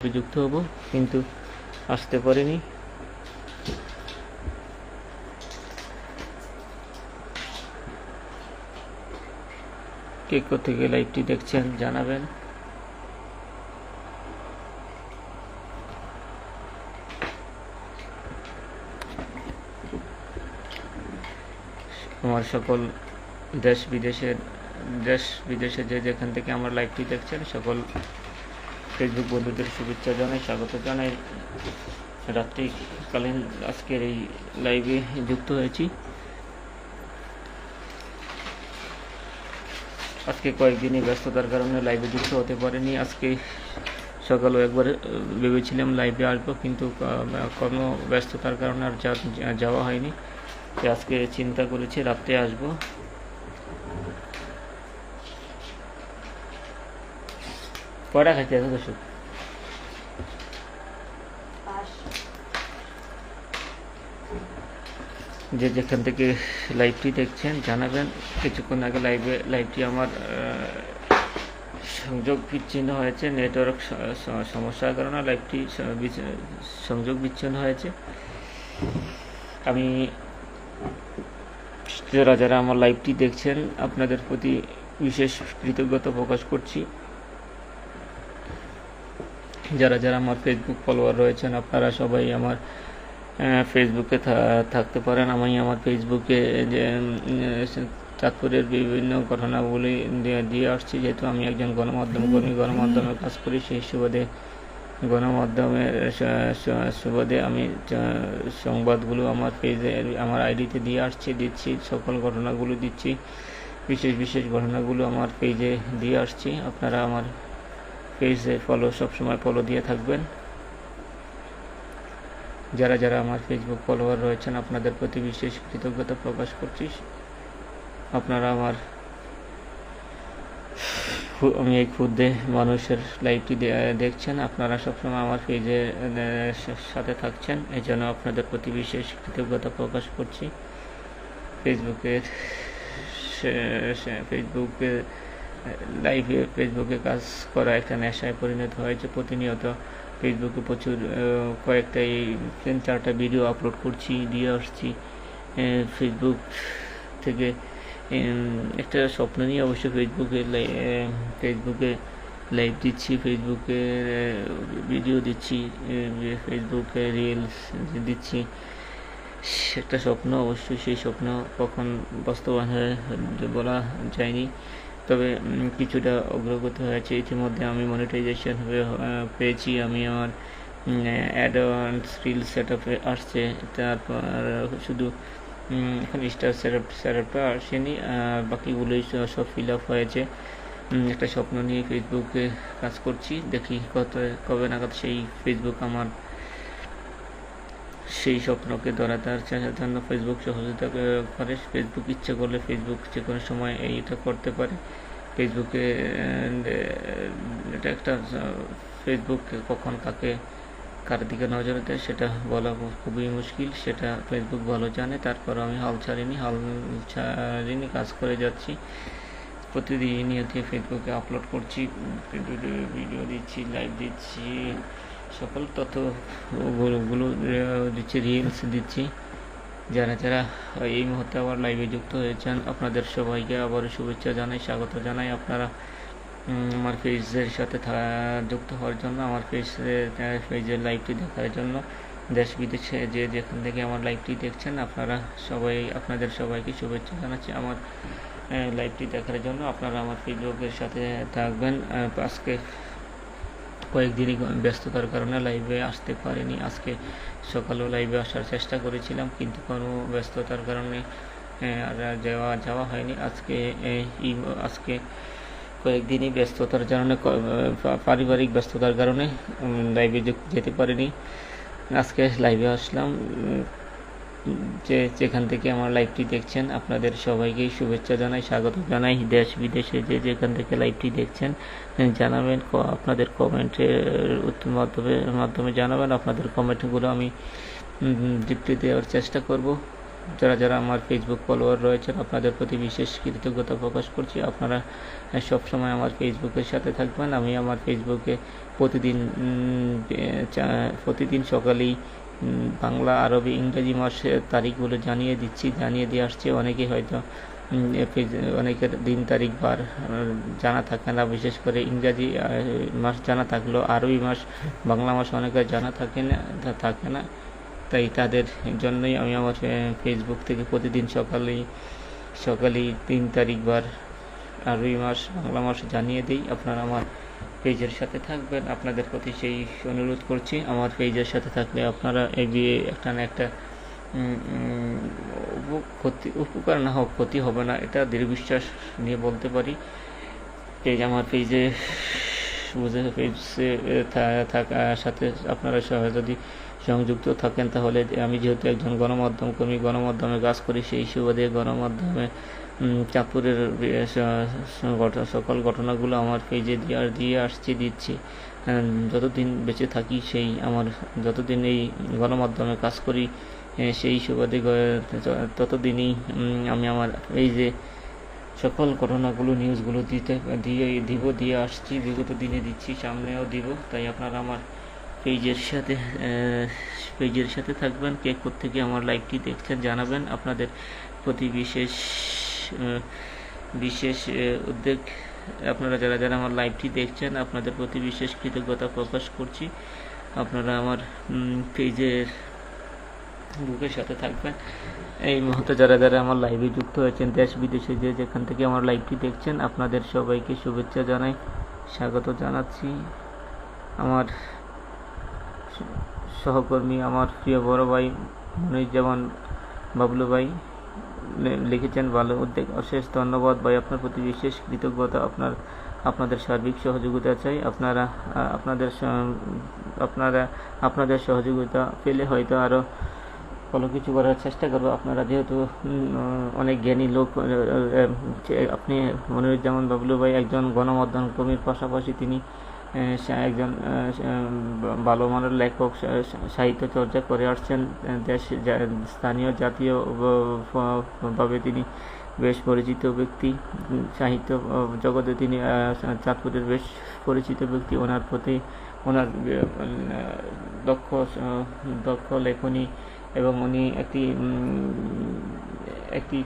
যুক্ত হব কিন্তু আসতে পারিনি। কে কোথেকে লাইভটি দেখছেন জানাবেন। আমার সকল দেশ বিদেশে যে যেখান থেকে আমার লাইভটি দেখছেন সকল ফেসবুক বন্ধুদের শুভেচ্ছা জানাই, স্বাগত জানাই। রাত্রিকালীন আজকের এই লাইভে যুক্ত হয়েছি। আজকে কয়েকদিনই ব্যস্ততার কারণে লাইভে যুক্ত হতে পারিনি। আজকে সকালে একবার ভেবেছিলাম লাইভে আসবো, কিন্তু কর্মব্যস্ততার কারণে আর যাওয়া হয়নি। আজকে চিন্তা করেছি রাত্রে আসবো। কয়টা খাইতে আছে দর্শক? যে যেখান থেকে লাইভটি দেখছেন জানাবেন। কিছুক্ষণ আগে লাইভটি আমার সংযোগ বিচ্ছিন্ন হয়েছে, নেটওয়ার্ক সমস্যার কারণে লাইভটি সংযোগ বিচ্ছিন্ন হয়েছে। আমি যারা আমার লাইভটি দেখছেন আপনাদের প্রতি বিশেষ কৃতজ্ঞতা প্রকাশ করছি। যারা আমার ফেসবুক ফলোয়ার রয়েছেন আপনারা সবাই আমার ফেসবুকে থাকতে পারেন। আমি আমার ফেসবুকে যে তাৎপর্যের বিভিন্ন ঘটনাগুলি দিয়ে আসছি, যেহেতু আমি একজন গণমাধ্যম কর্মী, গণমাধ্যমে কাজ করি, সেই সুবাদে গণমাধ্যমের সুবাদে আমি সংবাদগুলো আমার পেজে আমার আইডিতে দিচ্ছি, সকল ঘটনাগুলো দিচ্ছি, বিশেষ ঘটনাগুলো আমার পেজে দিয়ে আসছি। আপনারা আমার পেজে সবসময় ফলো দিয়ে থাকবেন। যারা আমার ফেসবুক ফলোয়ার রয়েছেন আপনাদের প্রতি বিশেষ কৃতজ্ঞতা প্রকাশ করছি। আপনারা আমি এই ক্ষুদ্র মানুষের লাইভটি দেখছেন, আপনারা সবসময় আমার পেজের সাথে থাকছেন, এই জন্য আপনাদের প্রতি বিশেষ কৃতজ্ঞতা প্রকাশ করছি। ফেসবুকে কাজ করা একটা নেশায় পরিণত হয়েছে। প্রতিনিয়ত ফেসবুকে প্রচুর কয়েকটা 3-4টা ভিডিও আপলোড করছি, দিয়ে আসছি। ফেসবুক থেকে একটা স্বপ্ন নিয়ে অবশ্য ফেসবুকে লাইভ দিচ্ছি, ফেসবুকে ভিডিও দিচ্ছি, ফেসবুকে রিলস দিচ্ছি। একটা স্বপ্ন, অবশ্যই সেই স্বপ্ন কখন বাস্তবায়ন হয় বলা যায়নি, তবে কিছুটা অগ্রগতি হয়েছে। ইতিমধ্যে আমি মনিটাইজেশন পেয়েছি। আমি আমার অ্যাডভান্স রিল সেট আপে আসছে, তারপর শুধু এখন স্টার সেটআপটা আসেনি, বাকিগুলোই সব ফিল আপ হয়েছে। একটা স্বপ্ন নিয়ে ফেসবুকে কাজ করছি, দেখি কবে নাগাদ সেই ফেসবুক আমার সেই স্বপ্নকে ধরার জন্য ফেসবুক সহযোগিতা করে। ফেসবুক ইচ্ছে করলে ফেসবুক যে কোনো সময় এটা করতে পারে। ফেসবুকে এটা একটা ফেসবুক কখন কার দিকে নজর দেয় সেটা বলা খুবই মুশকিল, সেটা ফেসবুক ভালো জানে। তারপর আমি হাল ছাড়িনি, কাজ করে যাচ্ছি। প্রতিদিন নিয়ত ফেসবুকে আপলোড করছি, ভিডিও দিচ্ছি, লাইভ দিচ্ছি, সকল তথ্যগুলো দিচ্ছি, রিলস দিচ্ছি। যারা এই মুহূর্তে আবার লাইভে যুক্ত হয়েছেন আপনাদের সবাইকে আবার শুভেচ্ছা জানাই, স্বাগত জানাই। আপনারা আমার পেজের সাথে যুক্ত হওয়ার জন্য, আমার পেজের লাইভটি দেখার জন্য, দেশ বিদেশে যে যেখান থেকে আমার লাইভটি দেখছেন আপনাদের সবাইকে শুভেচ্ছা জানাচ্ছি। আমার লাইভটি দেখার জন্য আপনারা আমার ফেসবুকের সাথে থাকবেন। আজকে কয়েকদিনই ব্যস্ততার কারণে লাইভে আসতে পারিনি। আজকে সকালেও লাইভে আসার চেষ্টা করেছিলাম, কিন্তু কোনো ব্যস্ততার কারণে আর যাওয়া হয়নি। আজকে কয়েকদিনই ব্যস্ততার কারণে, পারিবারিক ব্যস্ততার কারণে লাইভে যেতে পারিনি। আজকে লাইভে আসলাম। যেখান থেকে আমার লাইভটি দেখছেন আপনাদের সবাইকেই শুভেচ্ছা জানাই, স্বাগত জানাই। দেশ বিদেশে যে যেখান থেকে লাইভটি দেখছেন জানাবেন, আপনাদের কমেন্টের মাধ্যমে জানাবেন। আপনাদের কমেন্টগুলো আমি রিপ্লাই দেওয়ার চেষ্টা করব। যারা যারা আমার ফেসবুক ফলোয়ার রয়েছেন আপনাদের প্রতি বিশেষ কৃতজ্ঞতা প্রকাশ করছি। আপনারা সবসময় আমার ফেসবুকের সাথে থাকবেন। আমি আমার ফেসবুকে প্রতিদিন সকালেই বাংলা, আরবি, ইংরেজি মাসের তারিখগুলো জানিয়ে দিয়ে আসছি। অনেকে হয়তো অনেকের দিন তারিখ বার জানা থাকে না, বিশেষ করে ইংরাজি মাস জানা থাকলেও আরবি মাস, বাংলা মাস অনেকের জানা থাকে না। তাই তাদের জন্যই আমি আমার ফেসবুক থেকে প্রতিদিন সকালেই 3 তারিখ বার আরবি মাস, বাংলা মাস জানিয়ে দিই। আপনারা আমার পেজের সাথে থাকবেন, আপনাদের প্রতি সেই অনুরোধ করছি। আমার পেজের সাথে থাকলে আপনারা একটা না একটা উপকার না হোক, ক্ষতি হবে না, এটা দৃঢ় বিশ্বাস নিয়ে বলতে পারি। আমার পেজে থাকার সাথে আপনারা যদি সংযুক্ত থাকেন, তাহলে আমি যেহেতু একজন গণমাধ্যম কর্মী, গণমাধ্যমে কাজ করি, সেই সুবাদে গণমাধ্যমে চাঁদপুরের সকল ঘটনাগুলো আমার পেজে দিচ্ছি। যতদিন বেঁচে থাকি, যতদিন এই গণমাধ্যমে কাজ করি, সেই সুবাদে ততদিনই আমি আমার পেজে সকল ঘটনাগুলো, নিউজগুলো দিয়ে আসছি। বিগত দিনে দিচ্ছি, সামনেও দিব। তাই আপনারা আমার পেজের সাথে থাকবেন। কে থেকে আমার লাইভটি দেখছেন জানাবেন। আপনাদের প্রতি বিশেষ উদ্বেগ, আপনারা যারা যারা আমার লাইভটি দেখছেন আপনাদের প্রতি বিশেষ কৃতজ্ঞতা প্রকাশ করছি। আপনারা আমার পেজের বুকের সাথে থাকবেন। এই মুহূর্তে যারা যারা আমার লাইভে যুক্ত হয়েছেন, দেশ বিদেশে যেখান থেকে আমার লাইভটি দেখছেন, আপনাদের সবাইকে শুভেচ্ছা জানাই, স্বাগত জানাচ্ছি। আমার সহকর্মী, আমার প্রিয় বড় ভাই মনিরুজ্জামান বাবলু ভাই লিখেছেন, ভালো উদ্যোগ, অশেষ ধন্যবাদ ভাই, আপনার প্রতি বিশেষ কৃতজ্ঞতা। আপনাদের সার্বিক সহযোগিতা চাই। আপনাদের সহযোগিতা পেলে হয়তো আরও ভালো কিছু করার চেষ্টা করবো। আপনারা যেহেতু অনেক জ্ঞানী লোক, আপনি মনিরুজ্জামান বাবলু ভাই একজন গণমাধ্যম কর্মীর পাশাপাশি তিনি একজন ভালো মানের লেখক, সাহিত্য চর্চা করে আসছেন। স্থানীয় জাতীয় ভাবে তিনি বেশ পরিচিত ব্যক্তি, সাহিত্য জগতে তিনি চাঁদপুরের বেশ পরিচিত ব্যক্তি। ওনার দক্ষ লেখনী, এবং উনি একটি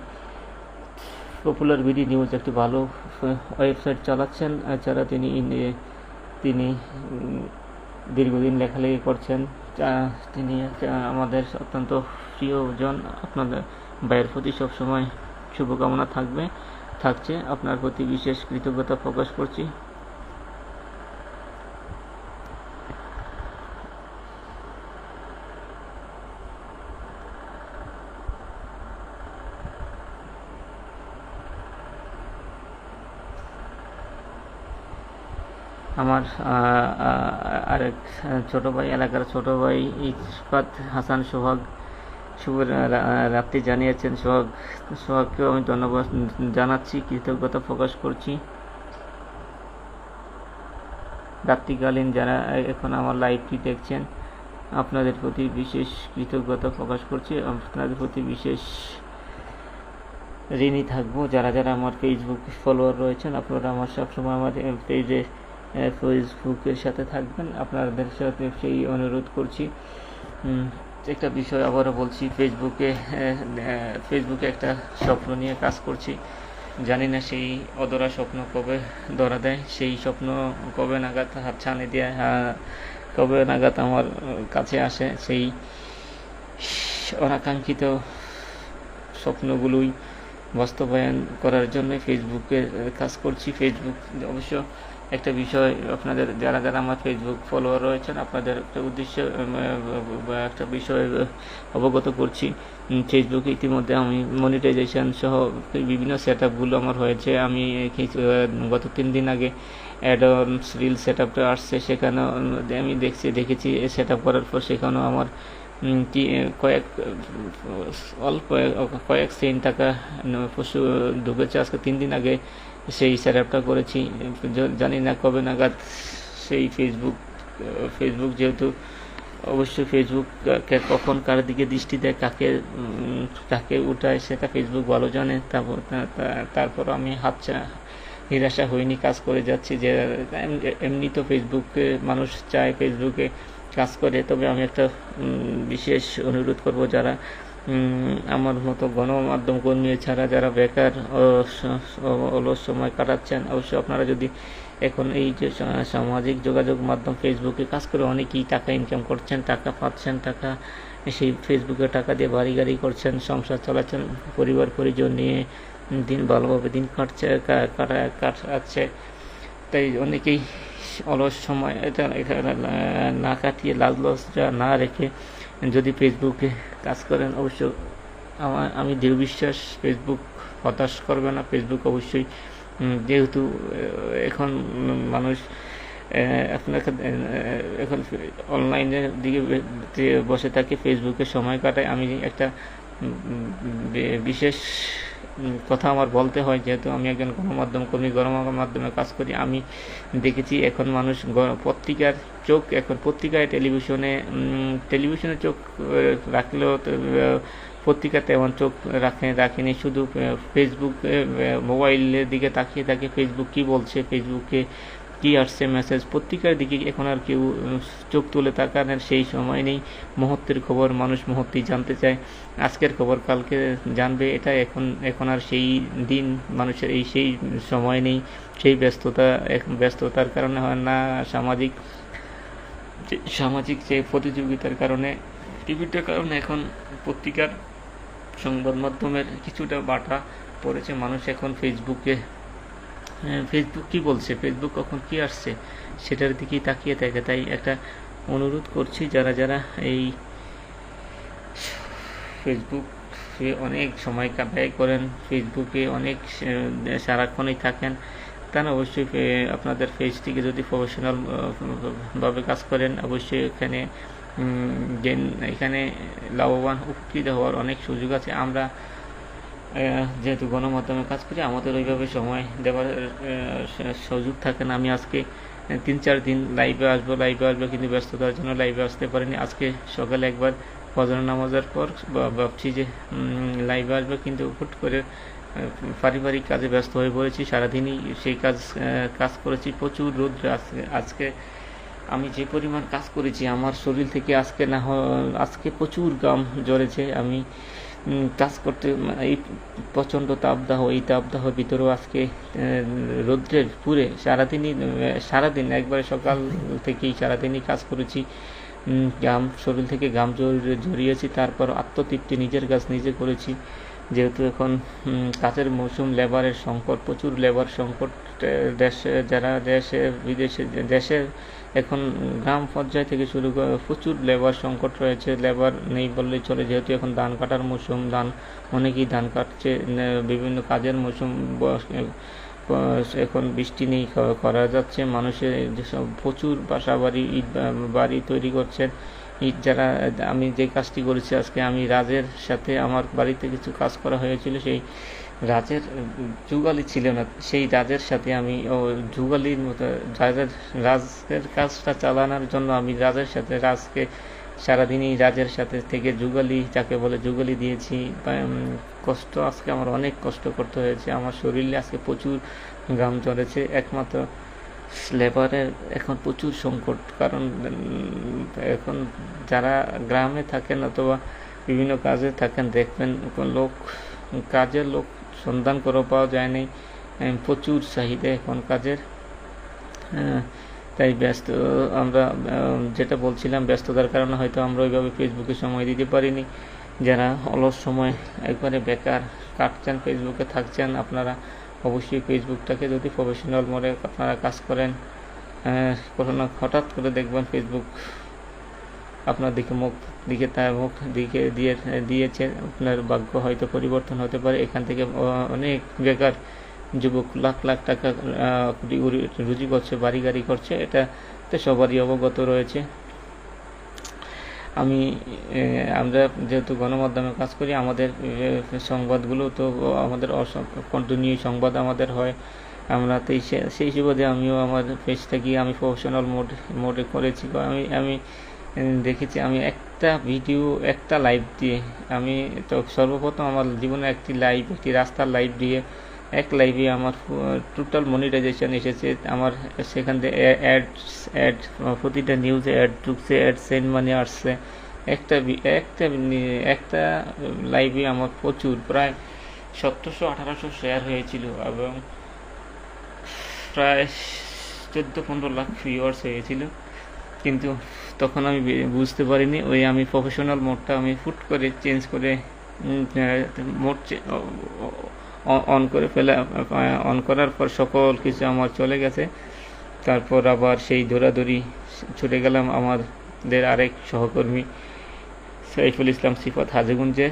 পপুলার বিডি নিউজ, একটি ভালো ওয়েবসাইট চালাচ্ছেন। এছাড়া তিনি দীর্ঘদিন লেখালেখি করছেন। তিনি আমাদের অত্যন্ত প্রিয়জন। আপনাদের ভাইয়ের প্রতি সবসময় শুভকামনা থাকছে। আপনার প্রতি বিশেষ কৃতজ্ঞতা প্রকাশ করছি। আমার আরেক ছোট ভাই, এলাকার ছোট ভাই ইশফাত হাসান শুভ রাত্রি জানিয়েছেন। সোহাগকেও আমি ধন্যবাদ জানাচ্ছি, কৃতজ্ঞতা প্রকাশ করছি। রাত্রিকালীন যারা এখন আমার লাইভটি দেখছেন, আপনাদের প্রতি বিশেষ কৃতজ্ঞতা প্রকাশ করছি। আপনাদের প্রতি বিশেষ ঋণী থাকবো। যারা যারা আমার ফেসবুক ফলোয়ার রয়েছেন, আপনারা আমার সবসময় আমার পেজে ফেসবুকের সাথে থাকবেন, আপনাদের সাথে সেই অনুরোধ করছি। একটা বিষয় আবারও বলছি, ফেসবুকে একটা স্বপ্ন নিয়ে কাজ করছি। জানি না সেই অধরা স্বপ্ন কবে ধরা দেয়, সেই স্বপ্ন কবে নাগাদ হাতছানি দিয়ে কবে নাগাদ আমার কাছে আসে। সেই অনাকাঙ্ক্ষিত স্বপ্নগুলোই বাস্তবায়ন করার জন্য ফেসবুকে কাজ করছি। ফেসবুক অবশ্য একটা বিষয়, আপনাদের যারা যারা আমার ফেসবুক ফলোয়ার রয়েছেন, আপনাদের একটা বিষয় অবগত করছি। ফেসবুকে ইতিমধ্যে আমি মনিটাইজেশন সহ বিভিন্ন সেট আপগুলো আমার হয়েছে। আমি গত 3 দিন আগে অ্যাডন্স রিল সেট আপটা আসছে, সেখানেও আমি দেখেছি সেট আপ করার পর সেখানেও আমার কয়েক সেন্ট টাকা ঢুকেছে। আজকে 3 দিন আগে সেই সেট আপটা করেছি। জানি না কবে নাগাদ সেই ফেসবুক যেহেতু অবশ্যই ফেসবুক কখন কার দিকে দৃষ্টি দেয়, কাকে উঠায়, সেটা ফেসবুক ভালো জানে। তারপর আমি নিরাশা হইনি, কাজ করে যাচ্ছি। যে এমনি তো ফেসবুকে মানুষ চায় ফেসবুকে কাজ করে, তবে আমি একটা বিশেষ অনুরোধ করব, যারা আমার মতো গণমাধ্যম কর্মী ছাড়া যারা বেকার অলস সময় কাটাচ্ছেন, অবশ্যই আপনারা যদি এখন এই যে সামাজিক যোগাযোগ মাধ্যম ফেসবুকে কাজ করে অনেকেই টাকা ইনকাম করছেন, টাকা পাচ্ছেন, টাকা সেই ফেসবুকে টাকা দিয়ে বাড়ি গাড়ি করছেন, সংসার চালাচ্ছেন, পরিবার পরিজন নিয়ে দিন ভালোভাবে দিন কাটাচ্ছে। তাই অনেকেই অলস সময় এটা না কাটিয়ে লাজ লজ্জা না রেখে যদি ফেসবুকে কাজ করেন, অবশ্য আমি দৃঢ় বিশ্বাস ফেসবুক হতাশ করবে না। ফেসবুক অবশ্যই, যেহেতু এখন মানুষ আপনাকে এখন অনলাইনের দিকে বসে থাকে, ফেসবুকে সময় কাটায়। আমি একটা বিশেষ কথা আমার বলতে হয়, যেহেতু আমি একজন গণমাধ্যম কর্মী, গণমাধ্যমে কাজ করি। আমি দেখেছি এখন মানুষ পত্রিকার চোখ, এখন পত্রিকায় টেলিভিশনে চোখ রাখলেও পত্রিকাতে এমন চোখ রাখেনি, শুধু ফেসবুক মোবাইলের দিকে তাকিয়ে থাকে, ফেসবুক কি বলছে, ফেসবুকে কি আসছে মেসেজ। পত্রিকার দিকে এখন আর কেউ চোখ তুলে তাকানোর সেই সময় নেই। মুহূর্তের খবর মানুষ মুহূর্তেই জানতে চায়, আজকের খবর কালকে জানবে, এটা এখন আর সেই দিন মানুষের সেই সময় নেই। সেই ব্যস্ততার কারণে হয় না, সামাজিক যে প্রতিযোগিতার কারণে, টিভির কারণে এখন পত্রিকার সংবাদ মাধ্যমের কিছুটা বাটা পড়েছে। মানুষ এখন ফেসবুক কি বলছে, ফেসবুক কখন কি আসছে সেটার দিকেই তাকিয়ে থাকে। তাই একটা অনুরোধ করছি, যারা এই ফেসবুকে অনেক সময় ব্যয় করেন, ফেসবুকে অনেক সারাক্ষণই থাকেন, তারা অবশ্যই আপনাদের পেজটিকে যদি প্রফেশনাল ভাবে কাজ করেন, অবশ্যই এখানে লাভবান উপকৃত হওয়ার অনেক সুযোগ আছে। আমরা যেহেতু গণমাধ্যমে কাজ করি, আমাদের ওইভাবে সময় দেওয়ার সুযোগ থাকে না। আমি আজকে 3-4 দিন লাইভে আসবো, কিন্তু ব্যস্ততার জন্য লাইভে আসতে পারিনি। আজকে সকালে একবার ফজর নামাজের পর ভাবছি যে লাইভে আসবো, কিন্তু হুট করে পারিবারিক কাজে ব্যস্ত হয়ে পড়েছি। সারাদিনই সেই কাজ করেছি, প্রচুর রোদ্র। আজকে আমি যে পরিমাণ কাজ করেছি, আমার শরীর থেকে আজকে প্রচুর ঘাম ঝরেছে। আমি কাজ করতে এই প্রচণ্ড এই তাপদাহের ভিতরেও আজকে রৌদ্রের পুরে সারাদিন একবারে সকাল থেকেই সারাদিনই কাজ করেছি। শরীর থেকে ঘাম ঝরিয়েছি, তারপর আত্মতৃপ্তি নিজের কাজ নিজে করেছি। যেহেতু এখন কাজের মৌসুম, লেবারের সংকট, প্রচুর লেবার সংকট দেশে এখন গ্রাম পর্যায় থেকে শুরু করে প্রচুর লেবার সংকট রয়েছে। লেবার নেই বললেই চলে, যেহেতু এখন ধান কাটার মৌসুম, অনেকেই ধান কাটছে, বিভিন্ন কাজের মৌসুম, এখন বৃষ্টি নেই, করা যাচ্ছে। মানুষের যেসব প্রচুর বাড়ি তৈরি করছেন। আমি যে কাজটি করেছি আজকে, আমি রাজের সাথে আমার বাড়িতে কিছু কাজ করা হয়েছিল, সেই রাজের যুগালি ছিল না, সেই রাজের সাথে আমি যুগালির মতো রাজের কাজটা চালানোর জন্য আমি রাজকে সারাদিনই রাজের সাথে থেকে যাকে বলে যুগালি দিয়েছি। কষ্ট, আজকে আমার অনেক কষ্ট করতে হয়েছে, আমার শরীরে আজকে প্রচুর ঘাম ঝরেছে। একমাত্র লেবারের এখন প্রচুর সংকট, কারণ এখন যারা গ্রামে থাকেন অথবা বিভিন্ন কাজে থাকেন, দেখবেন কাজের লোক সন্ধান করেও পাওয়া যায়নি, প্রচুর চাহিদা এখন কাজের। তাই আমরা যেটা বলছিলাম, ব্যস্ততার কারণে হয়তো আমরা ওইভাবে ফেসবুকে সময় দিতে পারিনি। যারা অলস সময় একবারে বেকার কাটছেন, ফেসবুকে থাকছেন, আপনারা অবশ্যই ফেসবুকটাকে যদি প্রফেশনাল মোডে আপনারা কাজ করেন, হঠাৎ করে দেখবেন ফেসবুক আপনার মুখ দিয়েছে, আপনার ভাগ্য হয়তো পরিবর্তন হতে পারে। এখান থেকে অনেক বেকার যুবক লাখ লাখ টাকা রুজি করছে, বাড়ি গাড়ি করছে, এটা সবারই অবগত রয়েছে। আমরা যেহেতু গণমাধ্যমে কাজ করি, আমাদের সংবাদগুলো তো আমাদের কন্টিনিউ সংবাদ আমাদের হয়। আমরা তো সেই সুবাদে আমিও আমার পেজটা গিয়ে আমি প্রফেশনাল মোডে করেছি। আমি দেখেছি আমি একটা ভিডিও, একটা লাইভ দিয়ে, আমি তো সর্বপ্রথম আমার জীবনে একটি রাস্তার লাইভ দিয়ে এক লাইভে আমার টোটাল মনিটাইজেশন এসেছে আমার। সেখান থেকে অ্যাড প্রতিটা নিউজে অ্যাড ঢুকছে, অ্যাড সেন্ড মানি আসছে। একটা লাইভে আমার প্রচুর, প্রায় 1700-1800 শেয়ার হয়েছিল এবং প্রায় 14-15 লাখ ভিউয়ার্স হয়েছিল। কিন্তু তখন আমি বুঝতে পারিনি, আমি প্রফেশনাল মোডটা আমি ফুট করে চেঞ্জ করে মোড অন করে অন করার পর সকল কিছু আমার চলে গেছে। তারপর আবার সেই দৌড়াদৌড়ি ছুটে গেলাম আমাদের আরেক সহকর্মী সাইফুল ইসলাম সিফাত হাজীগঞ্জে,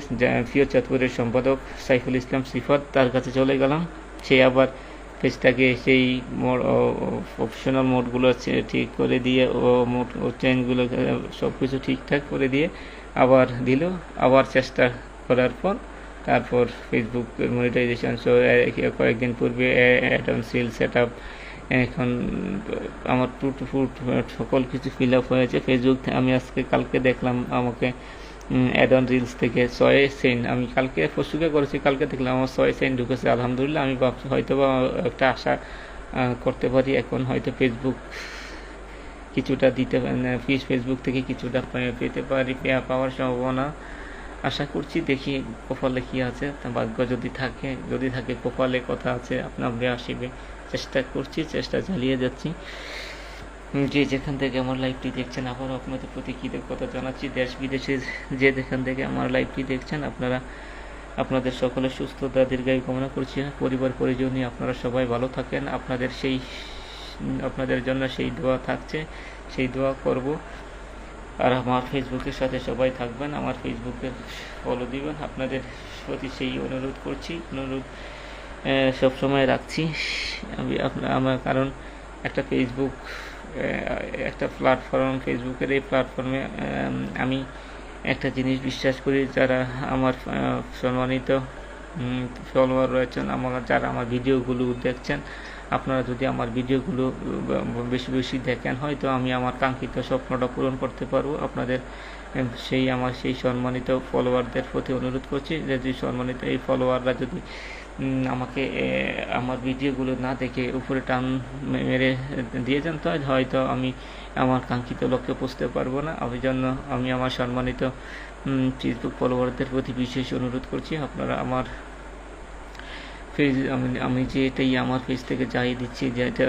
প্রিয় চাঁদপুরের সম্পাদক সাইফুল ইসলাম সিফাত, তার কাছে চলে গেলাম। সে আবার পেজটাকে সেই প্রফেশনাল মোডগুলো ঠিক করে দিয়ে ও চেঞ্জগুলো সব কিছু ঠিকঠাক করে দিয়ে আবার দিল। আবার চেষ্টা করার পর তারপর ফেসবুক মনিটাইজেশন কয়েকদিন পূর্বে ad on sale set up, এখন আমার সকল কিছু ফিল আপ হয়েছে ফেসবুক। আমি কালকে দেখলাম আমাকে অ্যাড অন রিলস থেকে 6 সেন্ট, আমি পরশুকে করেছি, কালকে দেখলাম আমার 6 সেন্ট ঢুকেছে। আলহামদুলিল্লাহ, আমি ভাবছি হয়তো বা একটা আশা করতে পারি এখন হয়তো ফেসবুক কিছুটা ফেসবুক থেকে কিছুটা পেতে পারি, পাওয়ার সম্ভাবনা আশা করছি। দেখি কপালে কি আছে, ভাগ্য যদি থাকে কপালে কথা আছে, আপনার আসিবে। চেষ্টা করছি, চেষ্টা চালিয়ে যাচ্ছি। যেখান থেকে আমার লাইভটি দেখছেন আবারও আপনাদের প্রতি কৃতজ্ঞতা জানাচ্ছি। দেশ বিদেশে যেখান থেকে আমার লাইভটি দেখছেন আপনাদের সকলের সুস্থতা দীর্ঘায়ু কামনা করছি। পরিবার পরিজন নিয়ে আপনারা সবাই ভালো থাকেন। আপনাদের জন্য সেই দোয়া থাকছে, সেই দোয়া করব। আর আমার ফেসবুকের সাথে সবাই থাকবেন, আমার ফেসবুকে ফলো দিবেন, আপনাদের প্রতি সেই অনুরোধ সবসময় রাখছি আমি আমার। কারণ একটা প্ল্যাটফর্ম, ফেসবুকের এই প্ল্যাটফর্মে আমি একটা জিনিস বিশ্বাস করি, যারা আমার সম্মানিত ফলোয়ার রয়েছেন, যারা আমার ভিডিওগুলো দেখছেন, আপনারা যদি আমার ভিডিওগুলো বেশি দেখেন, হয়তো আমি আমার কাঙ্ক্ষিত স্বপ্নটা পূরণ করতে পারবো। আপনাদের সেই সম্মানিত ফলোয়ারদের প্রতি অনুরোধ করছি যে সম্মানিত এই ফলোয়াররা যদি আমাকে আমার ভিডিওগুলো না দেখে উপরে টান মেরে দিয়ে যান, তো হয়তো আমি আমার কাঙ্ক্ষিত লক্ষ্যে পৌঁছতে পারবো না। জন্য আমি আমার সম্মানিত ফেসবুক ফলোয়ারদের প্রতি বিশেষ অনুরোধ করছি, আপনারা আমার পেজ, আমি যে এটাই আমার পেজ থেকে যাই দিচ্ছি, যেটা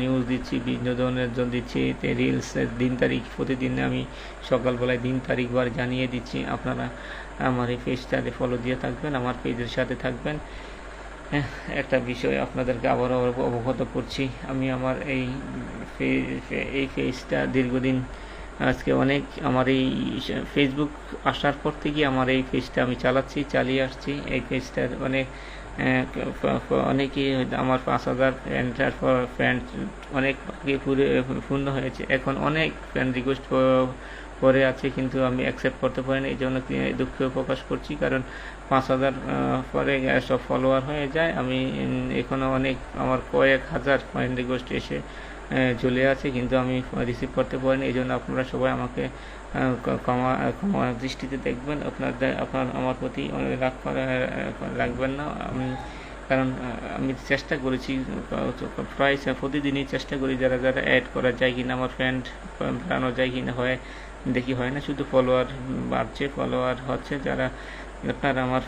নিউজ দিচ্ছি, বিনোদনের জন্য দিচ্ছি, রিলস দিন তারিখ প্রতিদিন আমি সকালবেলায় দিন তারিখ বার জানিয়ে দিচ্ছি। আপনারা আমার এই পেজটাতে ফলো দিয়ে থাকবেন, আমার পেজের সাথে থাকবেন। একটা বিষয় আপনাদেরকে আবারও অবগত করছি, আমি আমার এই পেজটা দীর্ঘদিন, আজকে আমার এই ফেসবুক আসার পর থেকে আমার এই পেজটা আমি চালিয়ে আসছি। এই পেজটার অনেকেই আমার 5000 ফ্রেন্ড অনেক পূর্ণ হয়েছে, এখন অনেক ফ্রেন্ড রিকোয়েস্ট পরে আছে, কিন্তু আমি অ্যাকসেপ্ট করতে পারিনি। এই জন্য দুঃখ প্রকাশ করছি, কারণ 5000 পরে সব ফলোয়ার হয়ে যায়। আমি এখনও আমার কয়েক হাজার ফ্রেন্ড রিকোয়েস্ট এসে চলে আছে, কিন্তু আমি রিসিভ করতে পারিনি। এই জন্য আপনারা সবাই আমাকে ক্ষমা দৃষ্টিতে দেখবেন। আমার প্রতি রাখবেন না, কারণ আমি চেষ্টা করেছি, প্রায় প্রতিদিনই চেষ্টা করি যারা অ্যাড করা যায় কিনা, আমার ফ্রেন্ড বানানো যায় কিনা, দেখি হয় না। শুধু ফলোয়ার বাড়ছে, ফলোয়ার হচ্ছে। যারা আপনারা আমার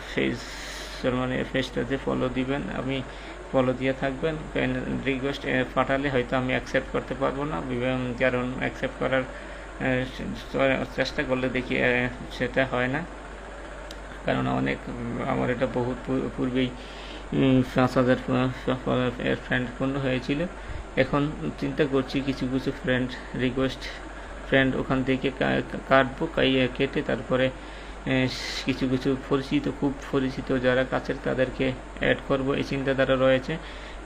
ফেসটাতে ফলো দিবেন, আমি ফলো দিয়ে থাকবেন। রিকোয়েস্ট পাঠালে হয়তো আমি অ্যাকসেপ্ট করতে পারবো না, কারণ অ্যাকসেপ্ট করার চেষ্টা করলে দেখি সেটা হয় না, কারণ আমার এটা বহুত পূর্বেই 5000 ফ্রেন্ড পূর্ণ হয়েছিল। এখন চিন্তা করছি কিছু ফ্রেন্ড ওখান থেকে কাটবো, কেটে তারপরে কিছু খুব পরিচিত যারা কাছের তাদেরকে অ্যাড করব, এই চিন্তাধারা রয়েছে।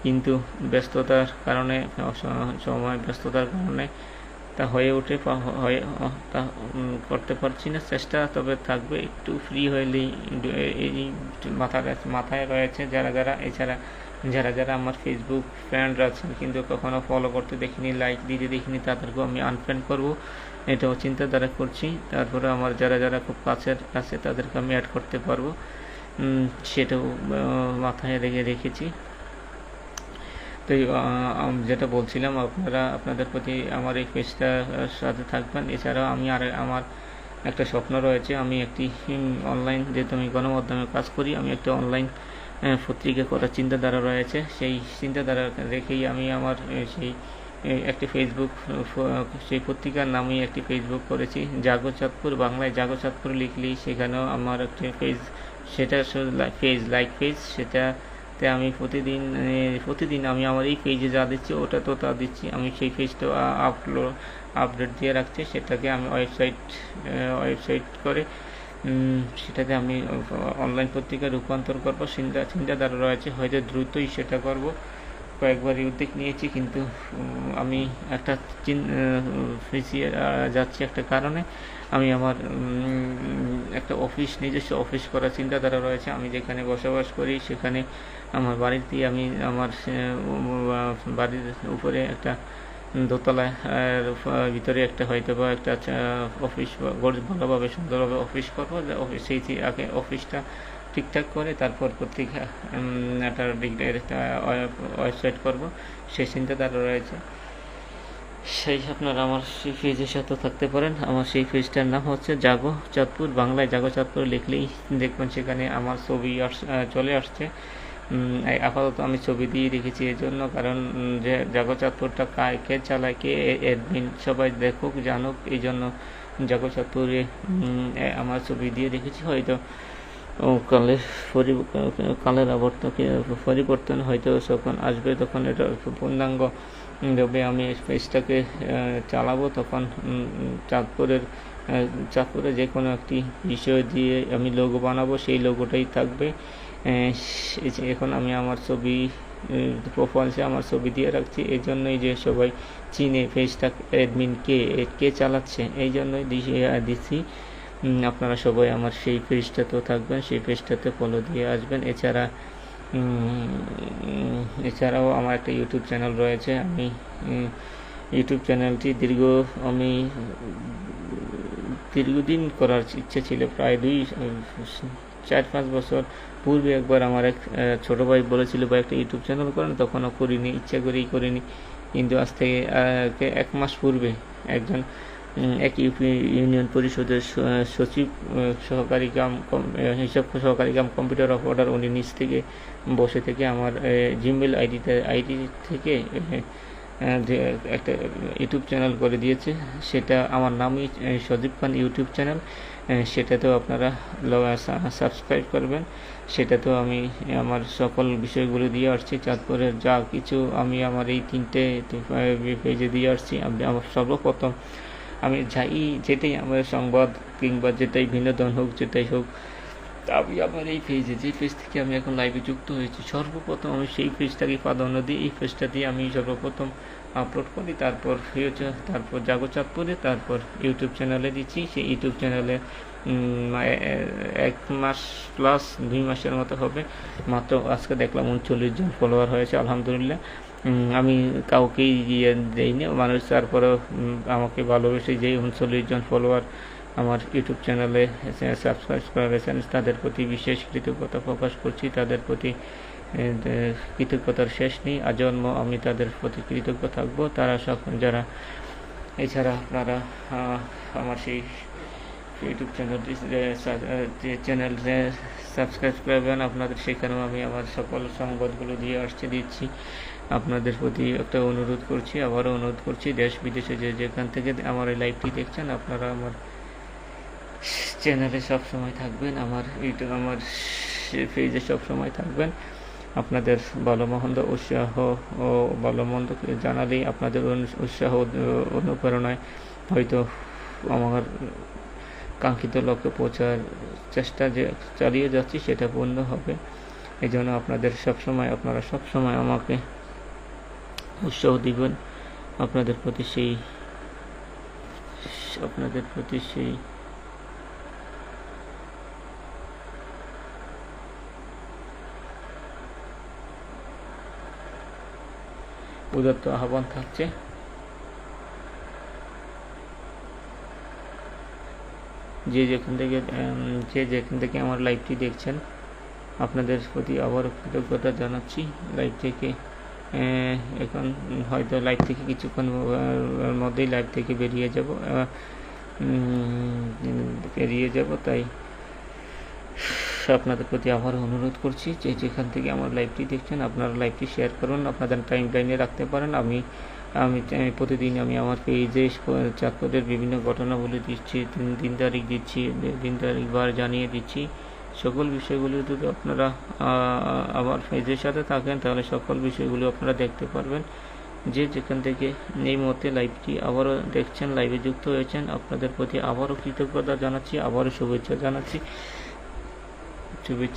কিন্তু ব্যস্ততার কারণে তা হয়ে ওঠে তা করতে পারছি না। চেষ্টা তবে থাকবে, একটু ফ্রি হইলেই এই মাথায় রয়েছে এছাড়া যারা আমার ফেসবুক ফ্রেন্ড আছেন কিন্তু কখনো ফলো করতে দেখিনি, লাইক দিতে দেখিনি, তাদেরকেও আমি আনফ্রেন্ড করব। এটাও চিন্তাধারা করছি। তারপরে আমার যারা যারা খুব কাছের আছে তাদেরকে আমি অ্যাড করতে পারবো, সেটাও মাথায় রেখেছি। তো যেটা বলছিলাম, আপনারা আপনাদের প্রতি আমার এই পেজটার সাথে থাকবেন। এছাড়াও আমি আমার একটা স্বপ্ন রয়েছে, আমি একটি অনলাইন, যেহেতু আমি গণমাধ্যমে কাজ করি, আমি একটা অনলাইন পত্রিকা করার চিন্তাধারা রয়েছে। সেই চিন্তাধারা রেখেই আমি আমার সেই একটি ফেসবুক, সেই পত্রিকার নামেই একটি ফেসবুক করেছি, জাগো চাঁদপুর। বাংলায় জাগো চাঁদপুর লিখলেই সেখানেও আমার একটি পেজ, সেটা লাইক পেজ, সেটাতে আমি প্রতিদিন আমি আমার এই পেজে যা দিচ্ছি ওটা তো তা দিচ্ছি। আমি সেই পেজটা আপডেট দিয়ে রাখছি, সেটাকে আমি ওয়েবসাইট করে সেটাতে আমি অনলাইন পত্রিকা রূপান্তর করবো চিন্তাধারা রয়েছে। হয়তো দ্রুতই সেটা করব, কয়েকবারই উদ্যোগ নিয়েছি, কিন্তু আমি একটা ফেঁসিয়ে যাচ্ছি একটা কারণে। আমি আমার একটা নিজস্ব অফিস করার চিন্তাধারা রয়েছে। আমি যেখানে বসবাস করি সেখানে আমার বাড়িতেই আমি আমার বাড়ির উপরে একটা দোতলায় ভিতরে একটা হয়তো বা একটা অফিস ভালোভাবে সুন্দরভাবে অফিস করবো। সেই আগে অফিসটা ঠিকঠাক করে তারপর পত্রিকা একটা ওয়েবসাইট করব, সেই চিন্তাধারা রয়েছে। আপনারা আমার সেই পেজের সাথে থাকতে পারেন। আমার সেই পেজটার নাম হচ্ছে জাগো চাঁদপুর। বাংলায় জাগো চাঁদপুর লিখলেই দেখবেন সেখানে আমার ছবি চলে আসছে। আপাতত আমি ছবি দিয়ে রেখেছি এই জন্য, কারণ যে জাগো চাঁদপুরটা কে চালায়, কে অ্যাডমিন, সবাই দেখুক জানুক, এই জন্য জাগো চাঁদপুরে আমার ছবি দিয়ে রেখেছি। হয়তো কালের পরিবর্তন হয়তো যখন আসবে, তখন এটা পূর্ণাঙ্গ ভাবে আমি পেজটাকে চালাবো। তখন চাঁদপুরে যে কোনো একটি বিষয় দিয়ে আমি লোগো বানাবো, সেই লোগোটাই থাকবে। এখন আমি আমার ছবি প্রোফাইলসে আমার ছবি দিয়ে রাখছি, এই জন্যই যে সবাই চিনে পেজটা অ্যাডমিন কে চালাচ্ছে, এই জন্যই দিচ্ছি। আপনারা সবাই আমার সেই পেজটাতেও থাকবেন, সেই পেজটাতে ফলো দিয়ে আসবেন। এছাড়াও আমার একটা ইউটিউব চ্যানেল রয়েছে। আমি ইউটিউব চ্যানেলটি দীর্ঘদিন করার ইচ্ছে ছিল, প্রায় 4-5 বছর পূর্বে একবার আমার এক ছোটো ভাই বলেছিল বা একটা ইউটিউব চ্যানেল করেন, তখনও করিনি, ইচ্ছা করেই করিনি। কিন্তু আজ থেকে 1 মাস পূর্বে একজন এক ইউনিয়ন পরিষদের সচিব, হিসাব সহকারী কাম কম্পিউটার অপারেটর, উনি নিজ থেকে বসে থেকে আমার জিমেল আইডি থেকে একটা ইউটিউব চ্যানেল করে দিয়েছে। সেটা আমার নামই সজীব খান ইউটিউব চ্যানেল। সেটাতেও আপনারা সাবস্ক্রাইব করবেন। সেটাতেও আমি আমার সকল বিষয়গুলো দিয়ে আসছি, চাঁদপুরের যা কিছু আমি আমার এই 3টে পেজে দিয়ে আসছি। আমার সর্বপ্রথম আমি যেটাই আমার সংবাদ কিংবা যেটাই বিনোদন হোক, যেটাই হোক, আমি আমার এই পেজে, যে পেজ থেকে আমি এখন লাইভে যুক্ত হয়েছি, সর্বপ্রথম আমি সেই পেজটাকে প্রাধান্য দিই। এই পেজটা দিয়ে আমি সর্বপ্রথম আপলোড করি, তারপর জাগো চাঁদপুরে, তারপর ইউটিউব চ্যানেলে দিচ্ছি। সেই ইউটিউব চ্যানেলে 1 মাস প্লাস 2 মাসের মতো হবে, মাত্র আজকে দেখলাম 39 জন ফলোয়ার হয়েছে, আলহামদুলিল্লাহ। আমি কাউকেই দেইনি, মানুষ তারপরেও আমাকে ভালোবেসে যে 39 জন ফলোয়ার আমার ইউটিউব চ্যানেলে সাবস্ক্রাইব করেছেন, তাদের প্রতি বিশেষ কৃতজ্ঞতা প্রকাশ করছি। তাদের প্রতি কৃতজ্ঞতার শেষ নেই, আজন্ম আমি তাদের প্রতি কৃতজ্ঞ থাকবো, তারা সব যারা। এছাড়া আপনারা আমার সেই ইউটিউব চ্যানেলটি সাবস্ক্রাইব করবেন। আপনাদের সেখানেও আমি আমার সকল সংবাদগুলো দিচ্ছি। আপনাদের প্রতি একটা আবারও অনুরোধ করছি, দেশ বিদেশে যেখান থেকে আমার এই লাইভটি দেখছেন, আপনারা আমার চ্যানেলে সবসময় থাকবেন, আমার পেজে সবসময় থাকবেন। আপনাদের ভালো মন্দ উৎসাহ ও ভালো মন্দ জানালেই আপনাদের উৎসাহ অনুপ্রেরণায় হয়তো আমার কাঙ্ক্ষিত লক্ষ্যে পৌঁছার চেষ্টা যে চালিয়ে যাচ্ছি সেটা পূর্ণ হবে। এই জন্য আপনারা সবসময় আমাকে উৎসাহ দিবেন। আপনাদের প্রতি সেই উদাত্ত আহ্বান থাকছে। যে যেখান থেকে আমার লাইভটি দেখছেন, আপনাদের প্রতি আবারও কৃতজ্ঞতা জানাচ্ছি। লাইভ থেকে এখন হয়তো লাইভ থেকে কিছুক্ষণ মধ্যেই লাইভ থেকে বেরিয়ে যাব, তাই আপনাদের প্রতি আবারও অনুরোধ করছি যে যেখান থেকে আমার লাইভটি দেখছেন আপনারা লাইভটি শেয়ার করুন, আপনাদের টাইম লাইনে রাখতে পারেন। আমি প্রতিদিন আমি আমার পেজে চাঁদপুরের বিভিন্ন ঘটনা বলে দিচ্ছি, দিন তারিখ দিচ্ছি, দিন তারিখ বার জানিয়ে দিচ্ছি। সকল বিষয়গুলো যদি আপনারা আমার পেজের সাথে থাকেন তাহলে সকল বিষয়গুলো আপনারা দেখতে পারবেন। যে যেখান থেকে এই মুহূর্তে লাইভটি আবারও দেখছেন, লাইভে যুক্ত হয়েছেন, আপনাদের প্রতি আবারও কৃতজ্ঞতা জানাচ্ছি, আবারও শুভেচ্ছা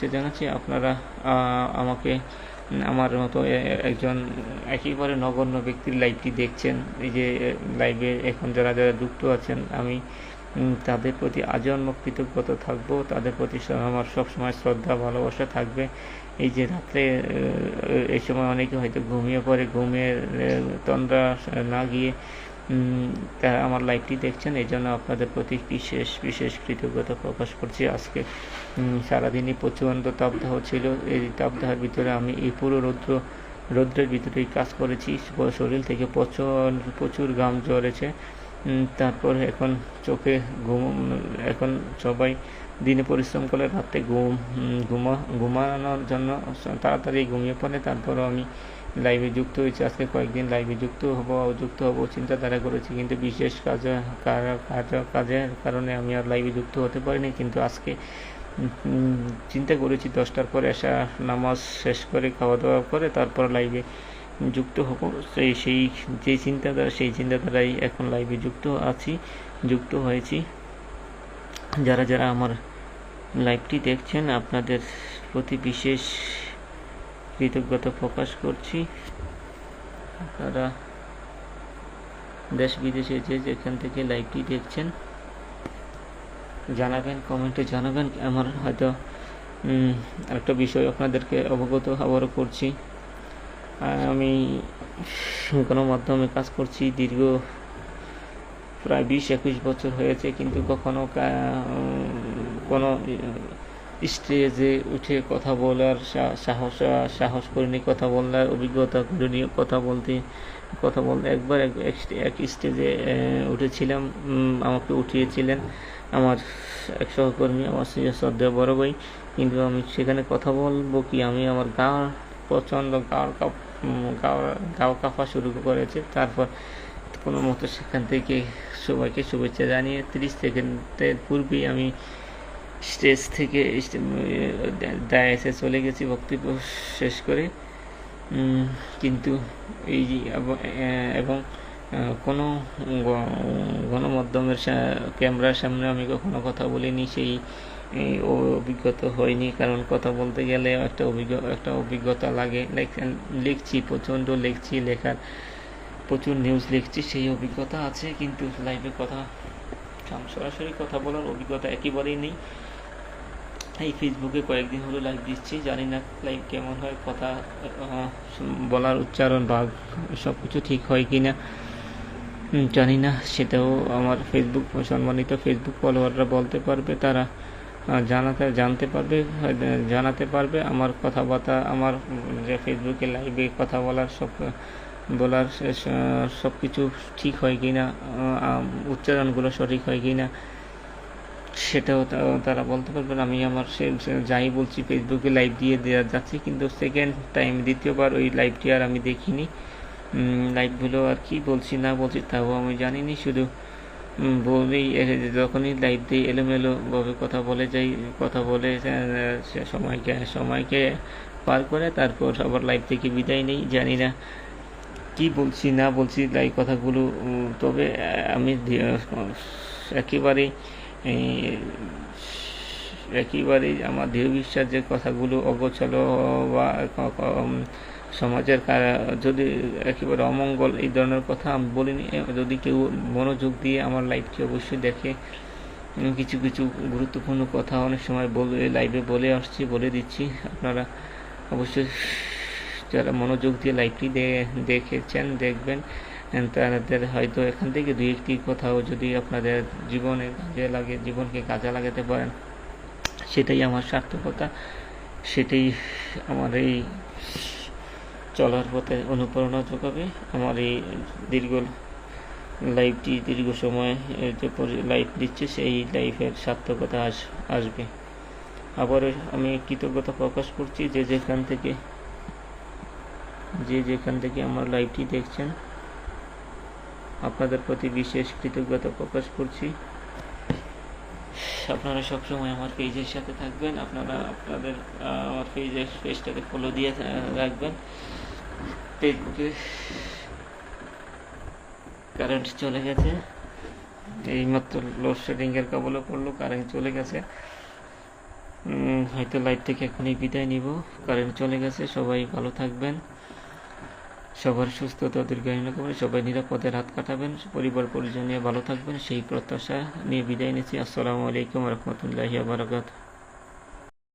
জানাচ্ছি। আপনারা আমাকে আমার মতো একজন একেবারে নগণ্য ব্যক্তির লাইভটি দেখছেন। এই যে লাইভে এখন যারা যুক্ত আছেন, আমি তাদের প্রতি আজন্ম কৃতজ্ঞতা থাকবো, তাদের প্রতি আমার সবসময় শ্রদ্ধা ভালোবাসা থাকবে। এই যে রাত্রে এই সময় অনেকে হয়তো ঘুমিয়ে পড়ে, ঘুমিয়ে তন্দ্রা না গিয়ে তারা আমার লাইভটি দেখছেন, এই জন্য আপনাদের প্রতি বিশেষ কৃতজ্ঞতা প্রকাশ করছি। আজকে সারাদিনই প্রচণ্ড তাপদাহ ছিল। এই তাপদাহের ভিতরে আমি এই পুরো রৌদ্রের ভিতরেই কাজ করেছি। শরীর থেকে প্রচুর ঘাম ঝরেছে। তারপর এখন চোখে এখন সবাই দিনে পরিশ্রম করে রাতে ঘুমানোর জন্য তাড়াতাড়ি ঘুমিয়ে পড়ে। তারপরও আমি লাইভে যুক্ত হয়েছি। আজকে কয়েকদিন লাইভে যুক্ত হব চিন্তাধারা করেছি, কিন্তু বিশেষ কাজের কারণে আমি আর লাইভে যুক্ত হতে পারিনি। কিন্তু আজকে চিন্তা করেছি 10টার পরে নামাজ শেষ করে খাওয়া দাওয়া করে তারপর লাইভে যুক্ত হব। সেই চিন্তাধারাই এখন লাইভে যুক্ত হয়েছি। যারা আমার লাইভটি দেখছেন আপনাদের প্রতি বিশেষ কৃতজ্ঞতা প্রকাশ করছি। আপনারা দেশ বিদেশে যেখান থেকে লাইভটি দেখছেন জানাবেন, কমেন্টে জানাবেন। আমার হয়তো একটা বিষয় আপনাদেরকে অবগত আবারও করছি। আমি গণমাধ্যমে কাজ করছি দীর্ঘ প্রায় 20-21 বছর হয়েছে, কিন্তু কখনো কোনো স্টেজে উঠে কথা বলার সাহস করিনি, কথা বলার অভিজ্ঞতা করিনি। কথা বলতে একবার এক স্টেজে উঠেছিলাম, আমাকে উঠিয়েছিলেন আমার এক সহকর্মী, আমার শ্রদ্ধেয় বড় ভাই। কিন্তু আমি সেখানে কথা বলবো কি, আমি আমার প্রচণ্ড গাও কাঁপা শুরু করেছে। তারপর কোনো মতো সেখান থেকে সবাইকে শুভেচ্ছা জানিয়ে 30 সেকেন্ডের পূর্বেই আমি স্টেজ থেকে এসে চলে গেছি বক্তব্য শেষ করে। কিন্তু এবং কোনো গণমাধ্যমের ক্যামেরার সামনে আমি কখনো কথা বলিনি, সেই অভিজ্ঞতা হয়নি। কারণ কথা বলতে গেলে একটা অভিজ্ঞতা লাগে। লিখছি, প্রচণ্ড লিখছি, লেখার প্রচুর নিউজ লিখছি, সেই অভিজ্ঞতা আছে। কিন্তু লাইভে সরাসরি কথা বলার অভিজ্ঞতা একেবারেই নেই। এই ফেসবুকে কয়েকদিন হলো লাইভ দিচ্ছি, জানি না লাইভ কেমন হয়, কথা বলার উচ্চারণ বা সব কিছু ঠিক হয় কি না জানি না। সেটাও আমার সম্মানিত ফেসবুক ফলোয়াররা বলতে পারবে, তারা জানাতে পারবে আমার কথাবার্তা, আমার যে ফেসবুকে লাইভে কথা বলার সব কিছু ঠিক হয় কি না, উচ্চারণগুলো সঠিক হয় কি না, সেটাও তারা বলতে পারবেন। আমি আমার যাই বলছি ফেসবুকে লাইভ দিয়ে যাচ্ছি, কিন্তু সেকেন্ড টাইম দ্বিতীয়বার ওই লাইভটি আর আমি দেখিনি। লাইভগুলো আর কি বলছি না বলছি তাও আমি জানিনি, শুধু বলেই যখনই লাইভ দিই এলোমেলোভাবে কথা বলে সময়কে পার করে তারপর আবার লাইভ থেকে বিদায় নেই। জানি না কি বলছি না বলছি লাইভ কথাগুলো, তবে আমি একেবারেই আমার দৃঢ় বিশ্বাস যে কথাগুলো অগোছালো বা সমাজের যদি একেবারে অমঙ্গল এই ধরনের কথা আমি বলিনি। যদি কেউ মনোযোগ দিয়ে আমার লাইভটি অবশ্যই দেখে, কিছু গুরুত্বপূর্ণ কথা অনেক সময় লাইভে বলে দিচ্ছি। আপনারা অবশ্যই যারা মনোযোগ দিয়ে লাইভটি দেখেছেন দেখবেন। তাদের হয়তো এখান থেকে দুই একটি কথাও যদি আপনাদের জীবনে কাজে লাগে, জীবনকে কাজে লাগাতে পারেন, সেটাই আমার সার্থকতা, সেটাই আমার এই চলার পথে অনুপ্রেরণা যোগাবে। আমার এই দীর্ঘ লাইফটি, দীর্ঘ সময় যে লাইফ দিচ্ছে, সেই লাইফের সার্থকতা আসবে। আবার আমি কৃতজ্ঞতা প্রকাশ করছি যে যেখান থেকে আমার লাইভটি দেখছেন, আপনাদের প্রতি বিশেষ কৃতজ্ঞতা প্রকাশ করছি। আপনারা সবসময় আমার পেজের সাথে থাকবেন, আপনাদের আমার পেজটাকে ফলো দিয়ে রাখবেন। ফেসবুকে কারেন্ট চলে গেছে, এইমাত্র লোডশেডিংয়ের কবলে পড়লো, কারেন্ট চলে গেছে। হয়তো লাইভ থেকে এখনই বিদায় নিব, কারেন্ট চলে গেছে। সবাই ভালো থাকবেন, সবার সুস্থতা দীর্ঘায়ু কামনা, সবাই নিরাপদে রাত কাটাবেন, পরিবার পরিজন নিয়ে ভালো থাকবেন, সেই প্রত্যাশা নিয়ে বিদায় নিচ্ছি। আসসালামু আলাইকুম ওয়া রাহমাতুল্লাহি ওয়া বারাকাতুহু।